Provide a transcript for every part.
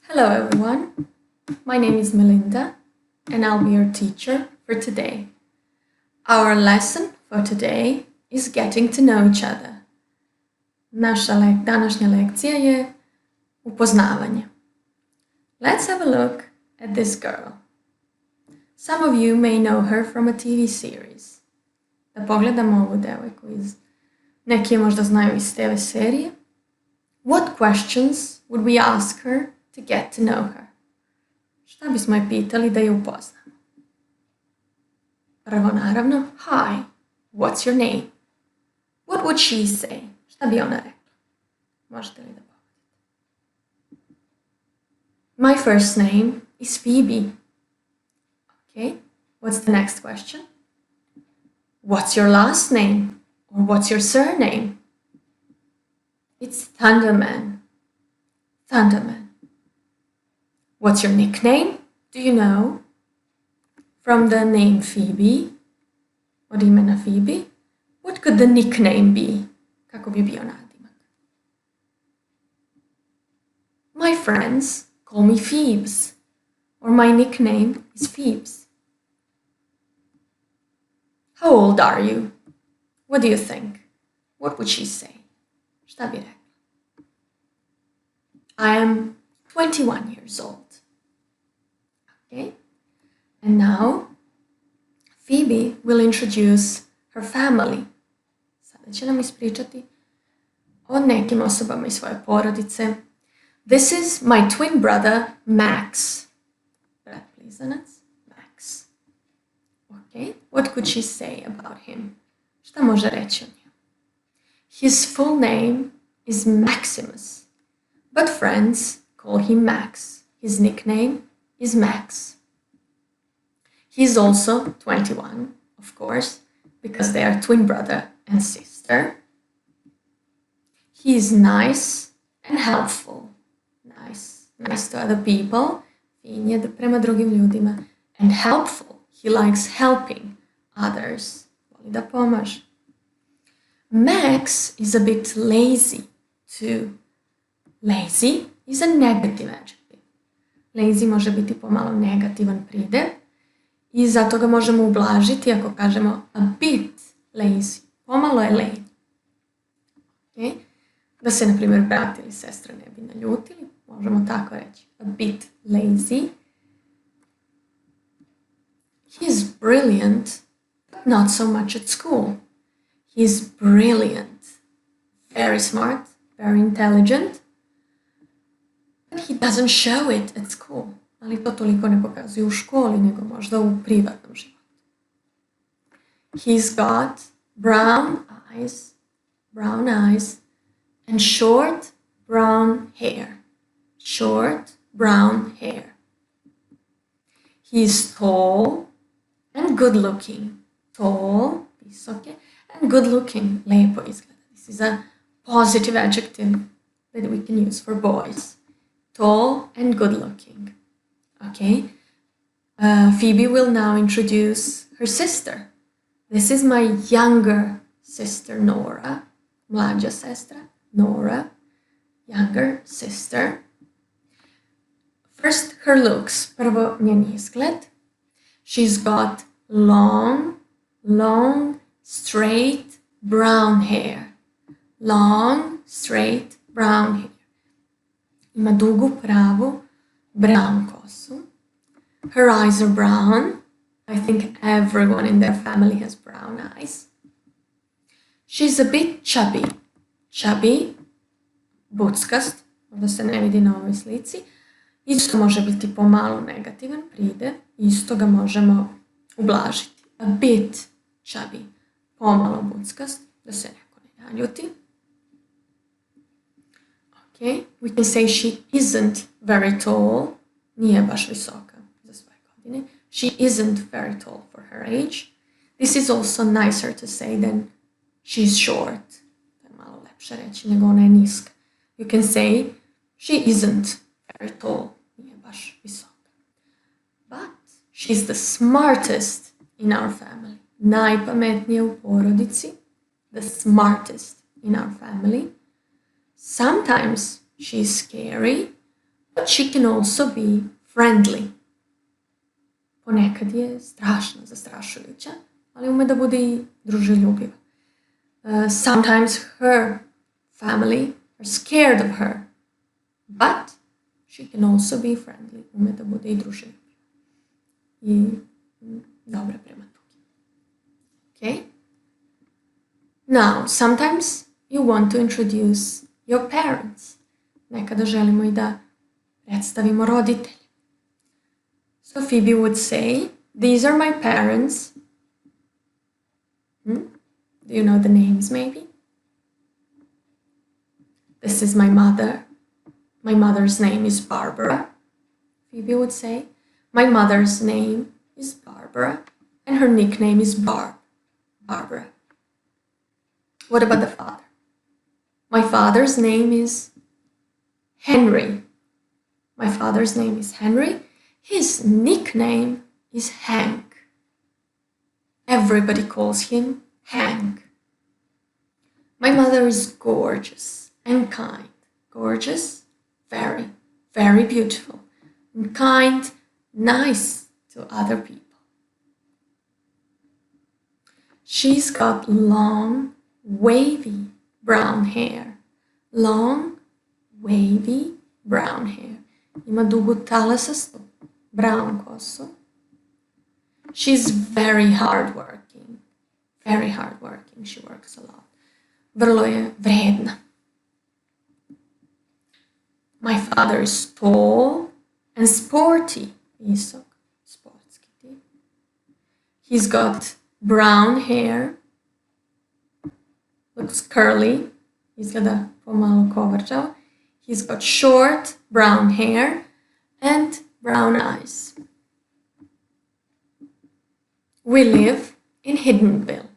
Hello everyone, my name is Melinda and I'll be your teacher for today. Our lesson for today is getting to know each other. Naša današnja lekcija je upoznavanje. Let's have a look at this girl. Some of you may know her from a TV series. Da pogledamo ovu devojku neki je možda znaju iz TV serije. What questions would we ask her to get to know her? Šta bismo je pitali da je upoznamo? Prvo naravno, hi, what's your name? What would she say? Šta bi ona rekla? Možete li da pogledate? My first name is Phoebe. Okay, what's the next question? What's your last name? Or what's your surname? It's Thunderman. Thunderman. What's your nickname? Do you know? From the name Phoebe, od imena Phoebe, what could the nickname be? Kako bi bio nadimak? My friends call me Phoebes, or my nickname is Phoebes. How old are you? What do you think? What would she say? Šta bi rekla? I am 21 years old. Okay? And now, Phoebe will introduce her family. Sada će nam ispričati o nekim osobama iz svoje porodice. This is my twin brother, Max. Brat blizanac, Max. Okay? What could she say about him? Šta može reći o njemu? His full name is Maximus, but friends call him Max. His nickname is Max. He is also 21, of course, because they are twin brother and sister. He is nice and helpful. Nice to other people. Fin je prema drugim ljudima. And helpful. He likes helping others. Voli da pomaže. Max is a bit lazy too. Lazy is a negative adjective. Lazy može biti pomalo negativan pridev i zato ga možemo ublažiti ako kažemo a bit lazy. Pomalo je lenj. Okay? Da se, na primjer, brat ili sestra ne bi naljutili, možemo tako reći. A bit lazy. He is brilliant, but not so much at school. He is brilliant, very smart, very intelligent, but he doesn't show it at school. Ali to toliko ne pokazuje u školi, nego možda u privatnom životu. He's got brown eyes and short brown hair. Short brown hair. He is tall and good looking. Tall, visoke, and good looking, lepo izgleda. This is a positive adjective that we can use for boys. Tall and good looking. Okay. Phoebe will now introduce her sister. This is my younger sister, Nora. Mlađa sestra, Nora. Younger sister. First, her looks. Prvo, njen izgled. She's got long, straight brown hair. Long, straight brown hair. Ima dugu, pravu, brown kosu. Her eyes are brown. I think everyone in their family has brown eyes. She's a bit chubby. Chubby, buckast, možda se ne vidi na ovoj slici. Isto može biti pomalo negativan pridev. Isto ga možemo ublažiti. A bit chubby. Pomalo buckast, da se neko ne naljuti. Okay, we can say she isn't very tall. Nije baš visoka za svoje godine. She isn't very tall for her age. This is also nicer to say than she's short. To je malo lepše reći nego ona je niska. You can say she isn't very tall. Nije baš visoka. But she's the smartest in our family. Najpametnije u porodici. The smartest in our family. Sometimes she's scary, But she can also be friendly. Ponekad je strašno zastrašujuća, ali ume da bude i druželjubiva. Sometimes her family are scared of her, but she can also be friendly. Ume da bude i druželjubiva. I dobra prema drugim. Okay? Now, sometimes you want to introduce your parents. Nekada želimo i da predstavimo roditelje. So Phoebe would say, these are my parents. Do you know the names maybe? This is my mother. My mother's name is Barbara. Phoebe would say, my mother's name is Barbara and her nickname is Barbara. What about the father? My father's name is Henry. My father's name is Henry. His nickname is Hank. Everybody calls him Hank. My mother is gorgeous and kind. Gorgeous, very, very beautiful. And kind, nice to other people. She's got long, wavy brown hair. Long, wavy brown hair. Ima dugu talasastu brown kosu. She's very hardworking. Very hardworking. She works a lot. Vrlo je vredna. My father is tall and sporty. Visok, sportski tip. He's got brown hair. Looks curly. Izgleda pomalo kovrčao. He's got short brown hair and brown eyes. We live in Hiddenville.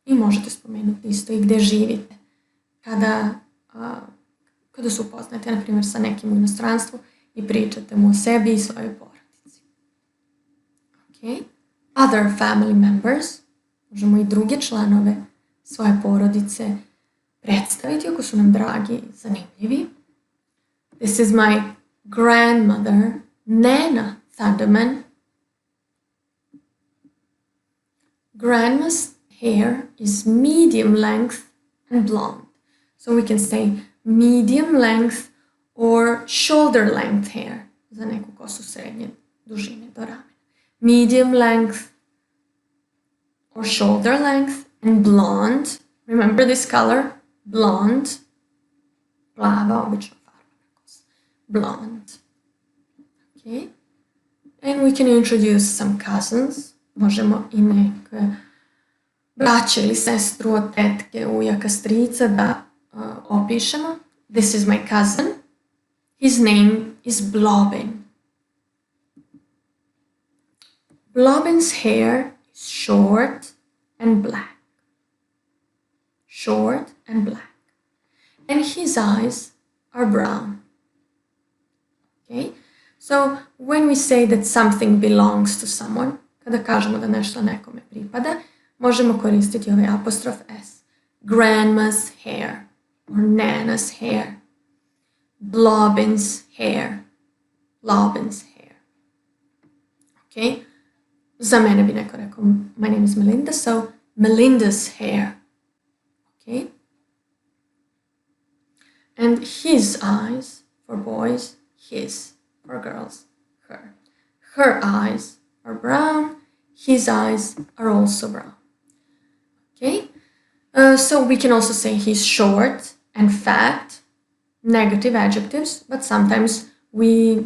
I možete spomenuti isto i gdje živite. Kada se upoznate, na primjer, sa nekim u inostranstvu i pričate mu o sebi i svojoj porodici. Okay. Other family members. Možemo i druge članove svoje porodice predstaviti ako su nam dragi i zanimljivi. This is my grandmother, Nana Thunderman. Grandma's hair is medium length and blonde. So we can say medium length or shoulder length hair. Za neku kosu srednje dužine do ramena. Medium length or shoulder length and blonde. Remember this color? Blonde. Plava, obično farbana kosa. Blonde. Okay. And we can introduce some cousins. Možemo i neke braće ili sestru od tetke, ujaka, strica da opišemo. This is my cousin. His name is Blobbin. Blobbin's hair is short and black. Short and black. And his eyes are brown. Okay? So when we say that something belongs to someone, kada kažemo da nešto nekome pripada, možemo koristiti ovaj apostrof S. Grandma's hair or Nana's hair. Blobbin's hair. Blobbin's hair. Okay? Za mene bi neko rekao, my name is Melinda, so Melinda's hair. Okay? And his eyes, for boys, his, for girls, her. Her eyes are brown, his eyes are also brown. Okay? So we can also say he's short and fat, negative adjectives, but sometimes we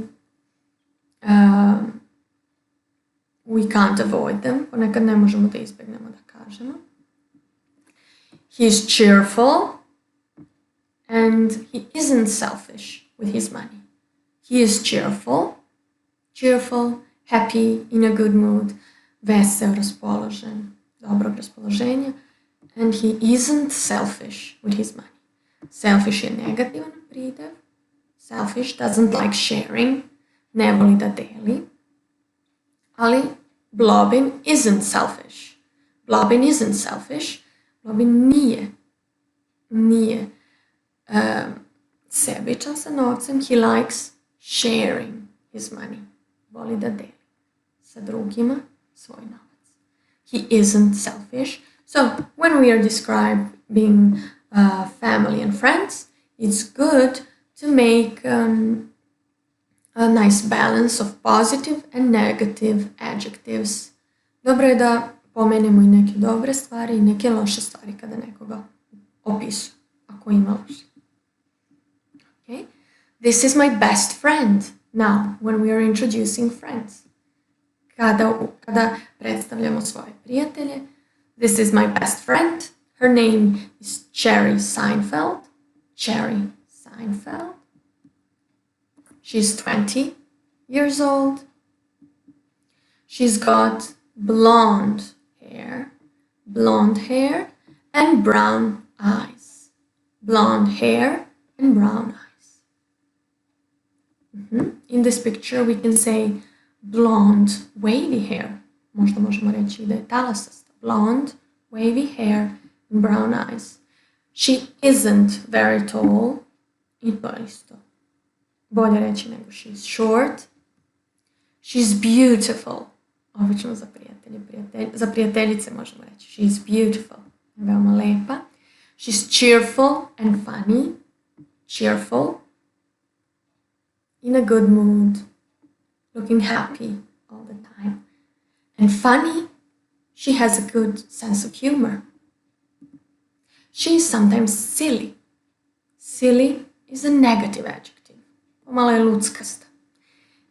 can't avoid them. Ponekad ne možemo da izbjegnemo da kažemo. He's cheerful and he isn't selfish with his money. He is cheerful, happy, in a good mood, vesel, raspoložen, dobrog raspoloženja, and he isn't selfish with his money. Selfish je negativan pridev. Selfish doesn't like sharing, ne voli da deli. Ali Blobbin isn't selfish. Blobbin isn't selfish. Blobbin nije sebičan sa novcem. He likes sharing his money. Voli da deli sa drugima svoj novac. He isn't selfish. So when we are describing family and friends, it's good to make a nice balance of positive and negative adjectives. Dobro je da pomenemo i neke dobre stvari i neke loše stvari kada nekoga opisuje, ako ima loše. Okay? This is my best friend. Now, when we are introducing friends. Kada predstavljamo svoje prijatelje, this is my best friend. Her name is Cherry Seinfeld. Cherry Seinfeld. She's 20 years old. She's got blonde hair and brown eyes. Blonde hair and brown eyes. In this picture we can say blonde wavy hair. Možda možemo reći da je talasasta. Blonde wavy hair and brown eyes. She isn't very tall. I to isto. Bolje reći nego she's short. She's beautiful. Obično za za prijateljice možemo reći. She's beautiful. Veoma lepa. She's cheerful and funny. Cheerful. In a good mood. Looking happy all the time. And funny. She has a good sense of humor. She is sometimes silly. Silly is a negative adjective. Pomalo je luckasta.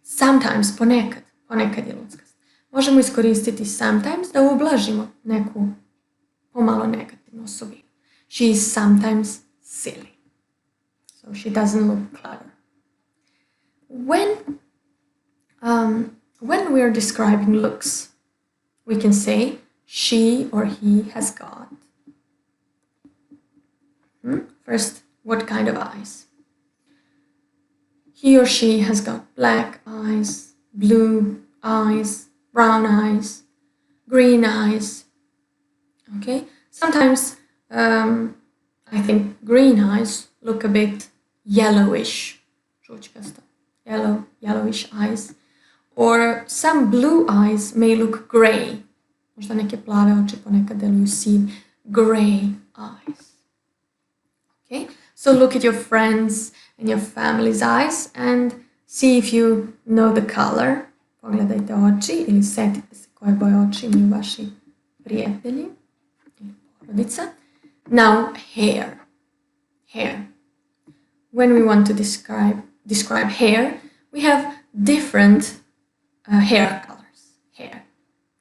Sometimes, ponekad je luckasta. Možemo iskoristiti sometimes da ublažimo neku pomalo negativnu osobinu. She is sometimes silly. So she doesn't look clever. When we are describing looks, we can say she or he has got. First, what kind of eyes? He or she has got black eyes, blue eyes, brown eyes, green eyes. Okay? Sometimes I think green eyes look a bit yellowish. Yellowish eyes. Or some blue eyes may look grey. Možda neke plave oči ponekad deluju sive. Grey eyes. Okay? So look at your friends and your family's eyes and see if you know the color. Pogledajte oči ili setite se koje boje oči imaju vaši prijatelji ili porodica. Now, hair. Hair. When we want to describe hair, we have different hair colors. Hair.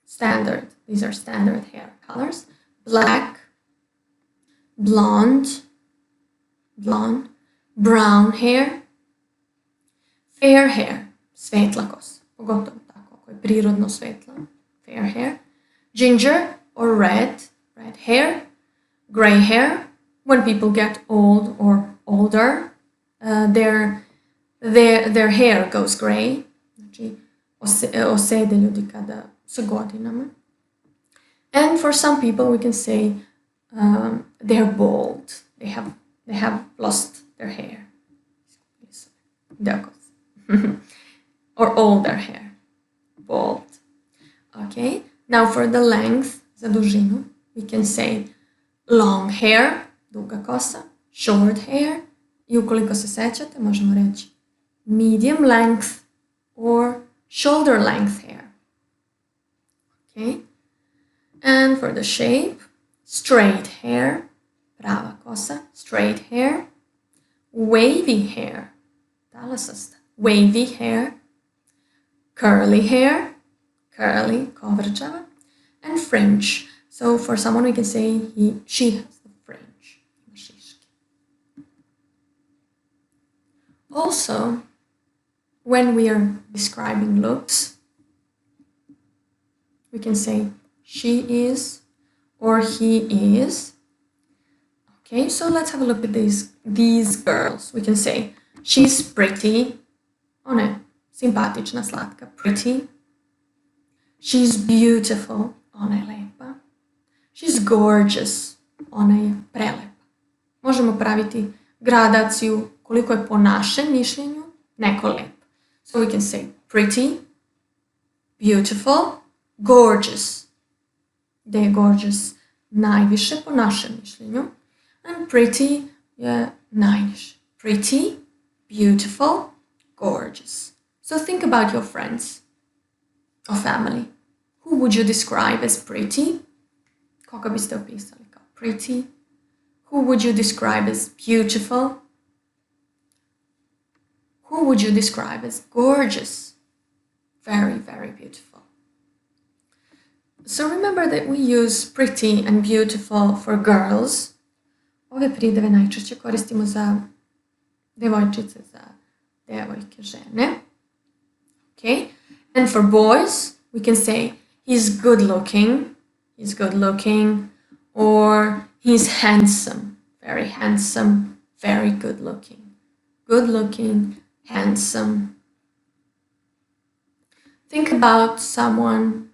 Standard. These are standard hair colors. Black, blonde, brown hair, fair hair, svetla kosa, pogotovo tako, ako je prirodno svetla, fair hair, ginger or red hair, gray hair, when people get old or older, their hair goes gray, znači osede ljudi kada su godinama. And for some people we can say they're bald, they have lost their hair. Or all their hair. Bald. Okay. Now for the length, za dužinu, we can say long hair, duga kosa, short hair, i ukoliko se sećate, možemo reći medium length or shoulder length hair. Okay. And for the shape, straight hair, prava kosa, straight hair, wavy hair, talasasta, wavy hair, curly hair, curly, kovrčava, and fringe. So for someone we can say she has the fringe. Also, when we are describing looks, we can say she is or he is. Okay, so let's have a look at these girls. We can say she's pretty. Ona je simpatična, slatka, pretty. She's beautiful. Ona je lepa. She's gorgeous. Ona je prelepa. Možemo praviti gradaciju koliko je po našem mišljenju neko lep. So we can say pretty, beautiful, gorgeous. Gde je gorgeous najviše po našem mišljenju. And pretty je najniže. Pretty, beautiful, gorgeous. So think about your friends or family. Who would you describe as pretty? Koga biste opisali kao pretty? Who would you describe as beautiful? Who would you describe as gorgeous? Very, very beautiful. So remember that we use pretty and beautiful for girls. Ove prideve najčešće koristimo za devojčice, za devojke, žene. Okay? And for boys, we can say he's good looking, or he's handsome, very good looking, handsome. Think about someone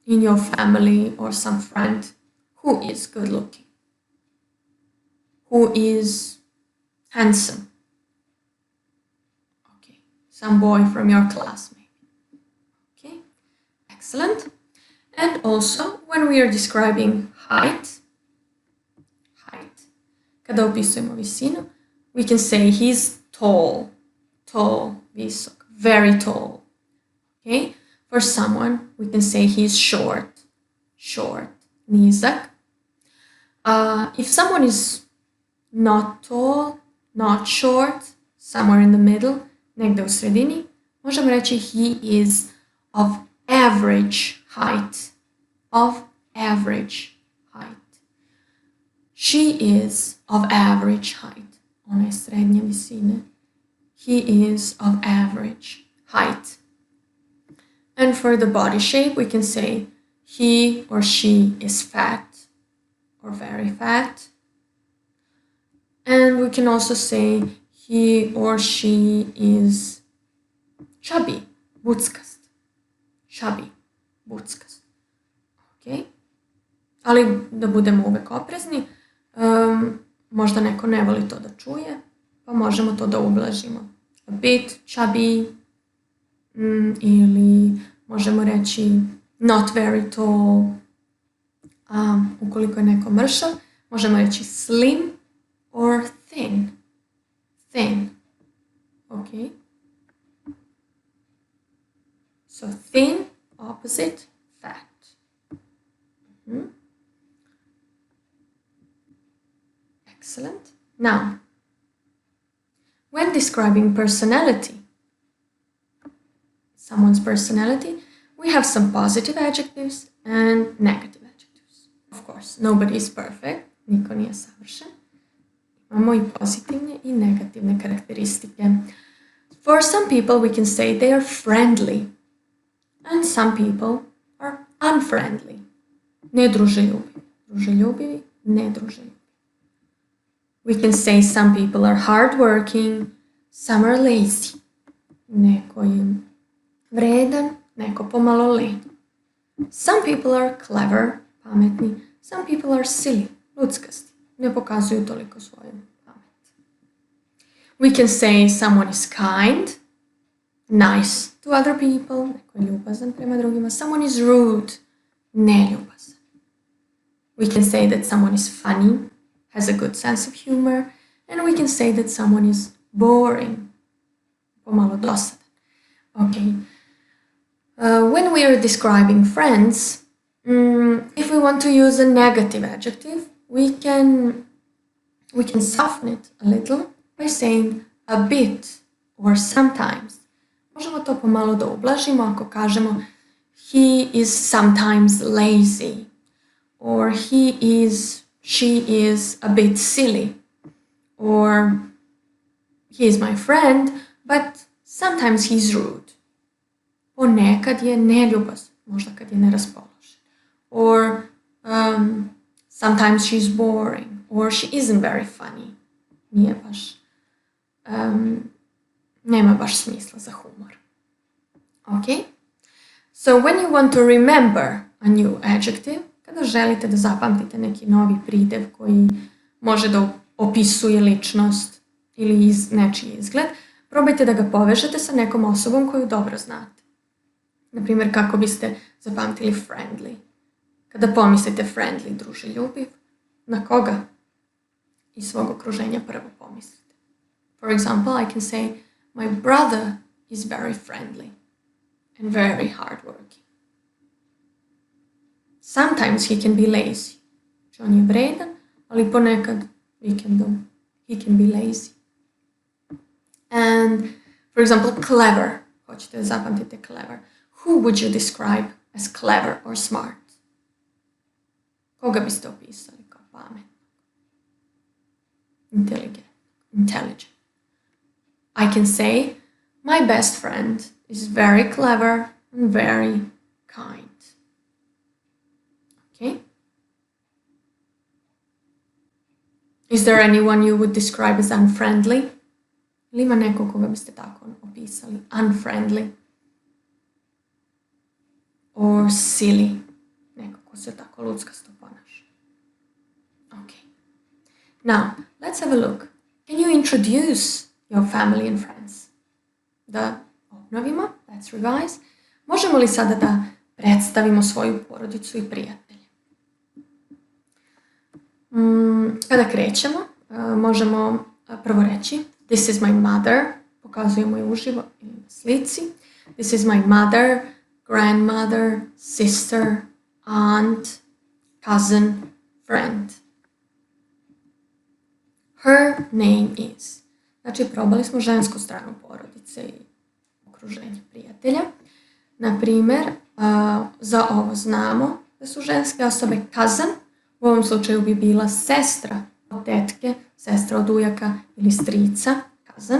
in your family or some friend who is good looking, who is handsome. Okay, some boy from your class maybe. Okay, excellent. And also when we are describing height, kada opisujemo visinu, we can say he's tall, visok, very tall. Okay? For someone, we can say he's short, nizak. If someone is not tall, not short, somewhere in the middle, negde u sredini, možemo reći he is of average height. She is of average height. Ona je srednje visine. He is of average height. And for the body shape, we can say he or she is fat or very fat. And we can also say he or she is chubby, buckast. Okay? Ali da budemo uvek oprezni, možda neko ne voli to da čuje, pa možemo to da ublažimo. A bit chubby, ili možemo reći not very tall. Ukoliko je neko mršav, možemo reći slim or thin. Okay? So thin, opposite, fat. Excellent. Now, when describing someone's personality, we have some positive adjectives and negative adjectives. Of course, nobody is perfect, niko nije savršen. Imamo i pozitivne i negativne karakteristike. For some people, we can say they are friendly, and some people are unfriendly. Druželjubivi, nedruželjubivi. We can say some people are hardworking, some are lazy. Neko je vredan, neko pomalo lenj. Some people are clever, pametni. Some people are silly, luckasti. Ne pokazuju toliko svoju pamet. We can say someone is kind, nice to other people. Neko je ljubazan prema drugima. Someone is rude, neljubazan. We can say that someone is funny, has a good sense of humor. And we can say that someone is boring, pomalo dosadan. Okay. When we are describing friends, if we want to use a negative adjective, we can soften it a little by saying a bit or sometimes. Možemo to pomalo da ublažimo ako kažemo he is sometimes lazy, or she is a bit silly, or he is my friend, but sometimes he's rude. Ponekad je neljubazan, možda kad je neraspoložen. Or sometimes she's boring, or she isn't very funny. Nije baš, nema baš smisla za humor. Okay? So when you want to remember a new adjective, kada želite da zapamtite neki novi pridev koji može da opisuje ličnost ili nečiji izgled, probajte da ga povežete sa nekom osobom koju dobro znate. Naprimjer, kako biste zapamtili friendly. Kada pomislite friendly, druželjubiv, na koga iz svog okruženja prvo pomislite? For example, I can say, my brother is very friendly and very hardworking. Sometimes he can be lazy. Znači, on je vredan, ali ponekad vikendom he can be lazy. And, for example, clever. Hoćete da zapamtite clever. Who would you describe as clever or smart? Koga biste opisali kao pametnog? Intelligent. I can say, my best friend is very clever and very kind. Okay? Is there anyone you would describe as unfriendly? Ili ima neko koga biste tako opisali? Unfriendly. Or silly. Neko ko se tako luckasto ponaša. Okay. Now, let's have a look. Can you introduce your family and friends? Da obnovimo, let's revise. Možemo li sada da predstavimo svoju porodicu i prijatelje? Kada krećemo, možemo prvo reći this is my mother, pokazujemo je uživo ili na slici. This is my mother, grandmother, sister, aunt, cousin, friend. Her name is. Znači, probali smo žensku stranu porodice i okruženja prijatelja. Naprimjer, za ovo znamo da su ženske osobe cousin, u ovom slučaju bi bila sestra od tetke, sestra od ujaka ili strica, cousin,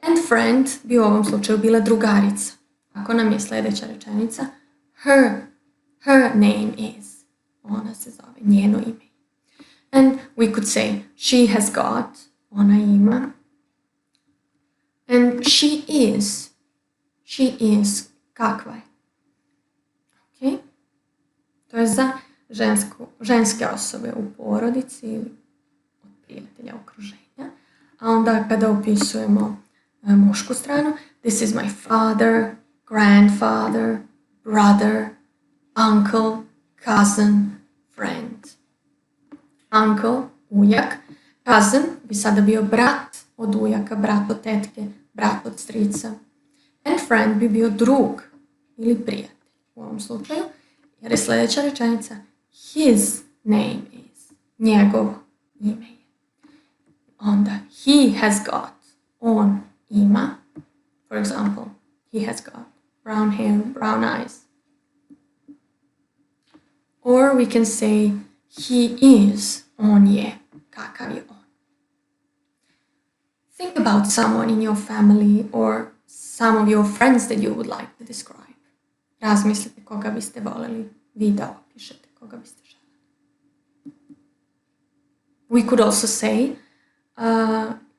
and friend bi u ovom slučaju bila drugarica. Ako nam je sljedeća rečenica, her name is, ona se zove, njeno ime. And we could say, she has got, ona ima, and she is, kakva je. Okay? To je za ženske osobe u porodici ili od prijatelja okruženja. A onda kada opisujemo mušku stranu, this is my father, grandfather, brother, uncle, cousin, friend. Uncle, ujak. Cousin bi sada bio brat od ujaka, brat od tetke, brat od strica. And friend bi bio drug ili prijatelj u ovom slučaju. Jer je sljedeća rečenica his name is. Njegovo ime je. Onda he has got. On ima. For example, he has got brown hair, brown eyes. Or we can say he is. On je. Kakav je on. Think about someone in your family or some of your friends that you would like to describe. Razmislite koga biste voljeli vi da opišete, koga biste željeli. We could also say,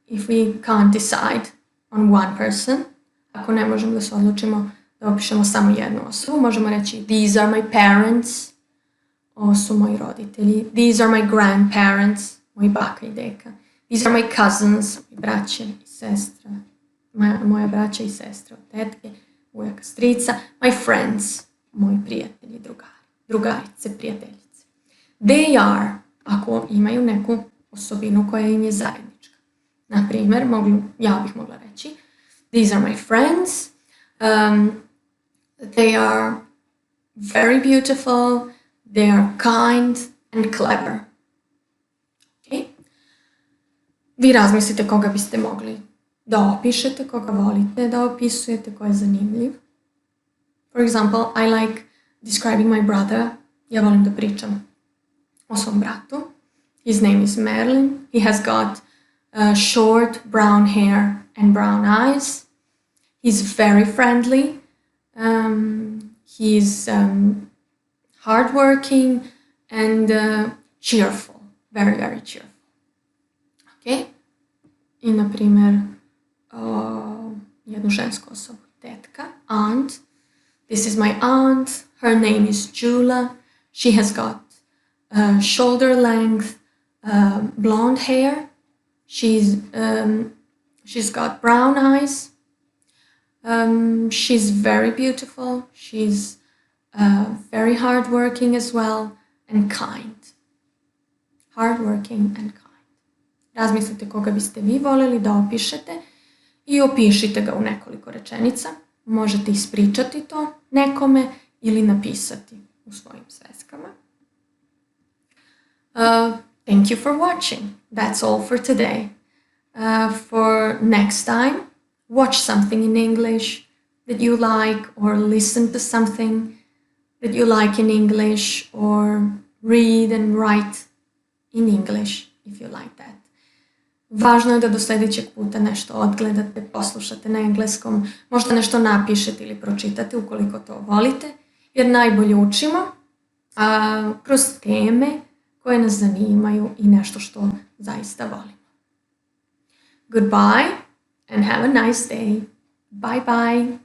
if we can't decide on one person, ako ne možemo da se odlučimo da opišemo samo jednu osobu, možemo reći these are my parents, ovo su moji roditelji, these are my grandparents, moji baka i deka, these are my cousins, moji braće i sestra, moja braća i sestra od tetke, ujaka, strica, my friends, moji prijatelji, drugarice, prijateljice. They are, ako imaju neku osobinu koja im je zajednička. Naprimjer, ja bih mogla reći, these are my friends, they are very beautiful, they are kind and clever. Okay? Vi razmislite koga biste mogli da opišete, koga volite da opisujete, ko je zanimljiv. For example, I like describing my brother. Ja volim da pričam o svom bratu. His name is Merlin. He has got short brown hair and brown eyes. He's very friendly. He's hardworking and cheerful. Very, very cheerful. Okay? I, na primjer, jednu žensku osobu, tetka, aunt. This is my aunt. Her name is Jula. She has got shoulder length blonde hair. She She's got brown eyes. She's very beautiful. She's very hardworking as well and kind. Hardworking and kind. Razmislite koga biste vi voljeli da opišete i opišite ga u nekoliko rečenica. Možete ispričati to nekome ili napisati u svojim sveskama. Thank you for watching. That's all for today. For next time, watch something in English that you like, or listen to something that you like in English, or read and write in English if you like that. Važno je da do sljedećeg puta nešto odgledate, poslušate na engleskom, možda nešto napišete ili pročitate ukoliko to volite, jer najbolje učimo kroz teme koje nas zanimaju i nešto što zaista volimo. Goodbye and have a nice day. Bye bye.